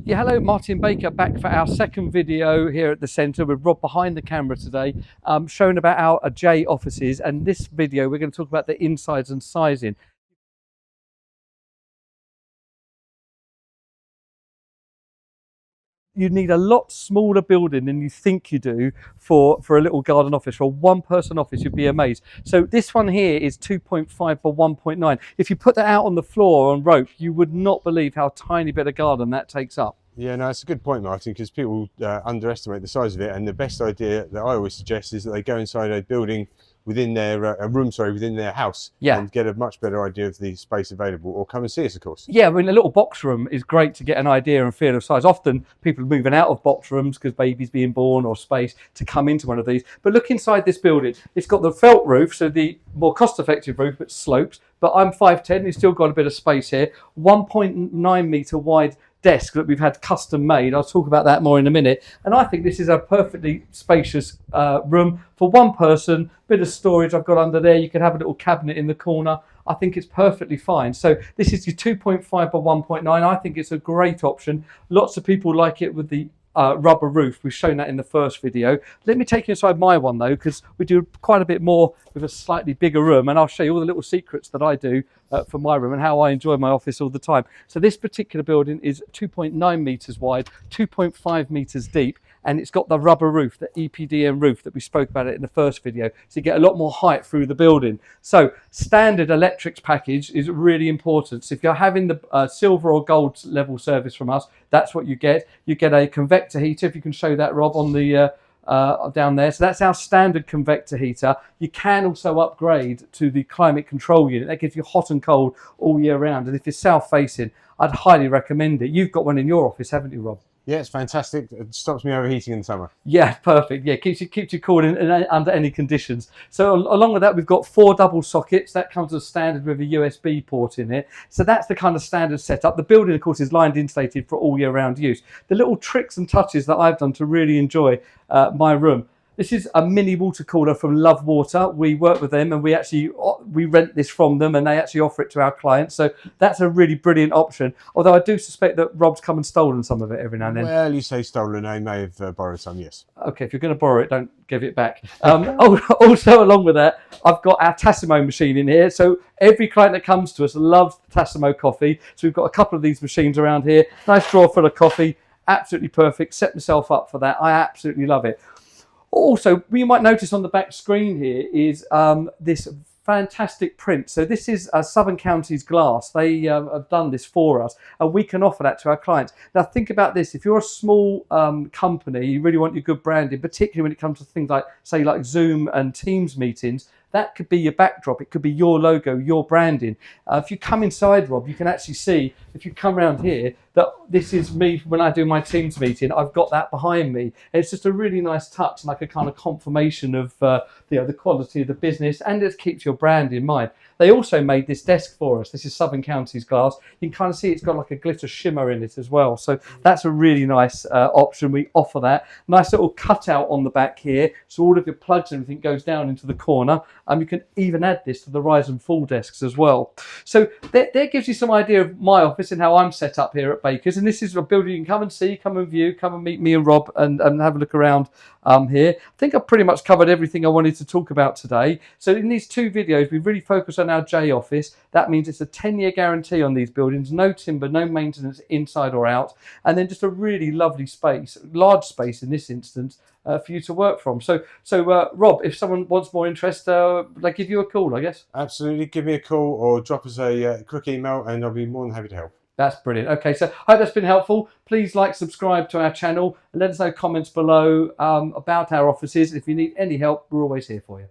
Yeah, hello, Martin Baker back for our second video here at the centre with Rob behind the camera today, showing about our J offices. And this video, we're going to talk about the insides and sizing. You need a lot smaller building than you think you do for a little garden office. For a one-person office, you'd be amazed. So this one here is 2.5 by 1.9. If you put that out on the floor on rope, you would not believe how tiny bit of garden that takes up. Yeah, no, it's a good point, Martin, because people underestimate the size of it. And the best idea that I always suggest is that they go inside a building within their within their house, Yeah, and get a much better idea of the space available, or come and see us, of course. yeah, I mean, a little box room is great to get an idea and feel of size. Often people are moving out of box rooms because babies being born or space to come into one of these. But look inside this building. It's got the felt roof, so the more cost-effective roof, it slopes. But I'm 5'10", you've still got a bit of space here. 1.9 metre wide desk that we've had custom made. I'll talk about that more in a minute. And I think this is a perfectly spacious room for one person. Bit of storage I've got under there. You can have a little cabinet in the corner. I think it's perfectly fine. So this is your 2.5 by 1.9. I think it's a great option. Lots of people like it with the rubber roof. We've shown that in the first video. Let me take you inside my one though, because we do quite a bit more with a slightly bigger room, and I'll show you all the little secrets that I do for my room and how I enjoy my office all the time. So this particular building is 2.9 meters wide, 2.5 meters deep, and it's got the rubber roof, the EPDM roof that we spoke about it in the first video. So you get a lot more height through the building. So standard electrics package is really important. So if you're having the silver or gold level service from us, that's what you get. You get a convector heater, if you can show that, Rob, on the down there. So that's our standard convector heater. You can also upgrade to the climate control unit. That gives you hot and cold all year round. And if you're south facing, I'd highly recommend it. You've got one in your office, haven't you, Rob? Yeah, it's fantastic. It stops me overheating in the summer. Yeah, perfect. Yeah, keeps you cool under any conditions. So along with that, we've got 4 double sockets. That comes as standard with a USB port in it. So that's the kind of standard setup. The building, of course, is lined insulated for all year round use. The little tricks and touches that I've done to really enjoy my room. This is a mini water cooler from Love Water. We work with them, and we rent this from them, and they actually offer it to our clients. So that's a really brilliant option. Although I do suspect that Rob's come and stolen some of it every now and then. Well, you say stolen, I may have borrowed some, yes. Okay, if you're going to borrow it, don't give it back. Also, along with that, I've got our Tassimo machine in here. So every client that comes to us loves Tassimo coffee. So we've got a couple of these machines around here. Nice drawer full of coffee. Absolutely perfect. Set myself up for that. I absolutely love it. Also, you might notice on the back screen here is this fantastic print. So this is Southern Counties Glass. They have done this for us, and we can offer that to our clients. Now think about this. If you're a small company, you really want your good branding, particularly when it comes to things like, say, like Zoom and Teams meetings, that could be your backdrop. It could be your logo, your branding. If you come inside, Rob, you can actually see, if you come around here, that this is me when I do my Teams meeting. I've got that behind me. And it's just a really nice touch, like a kind of confirmation of the quality of the business, and it keeps your brand in mind. They also made this desk for us. This is Southern Counties Glass. You can kind of see it's got like a glitter shimmer in it as well. So that's a really nice option. We offer that. Nice little cutout on the back here. So all of your plugs and everything goes down into the corner. You can even add this to the rise and fall desks as well. So that gives you some idea of my office and how I'm set up here at Baker's. And this is a building you can come and see, come and view, come and meet me and Rob and have a look around here. I think I've pretty much covered everything I wanted to talk about today. So in these 2 videos, we really focus on our J office. That means it's a 10-year guarantee on these buildings, no timber, no maintenance inside or out, and then just a really lovely space, large space in this instance, for you to work from. So Rob, if someone wants more interest, they give you a call, I guess. Absolutely. Give me a call or drop us a quick email, and I'll be more than happy to help. That's brilliant. Okay, so I hope that's been helpful. Please like, subscribe to our channel, and let us know comments below about our offices. If you need any help, we're always here for you.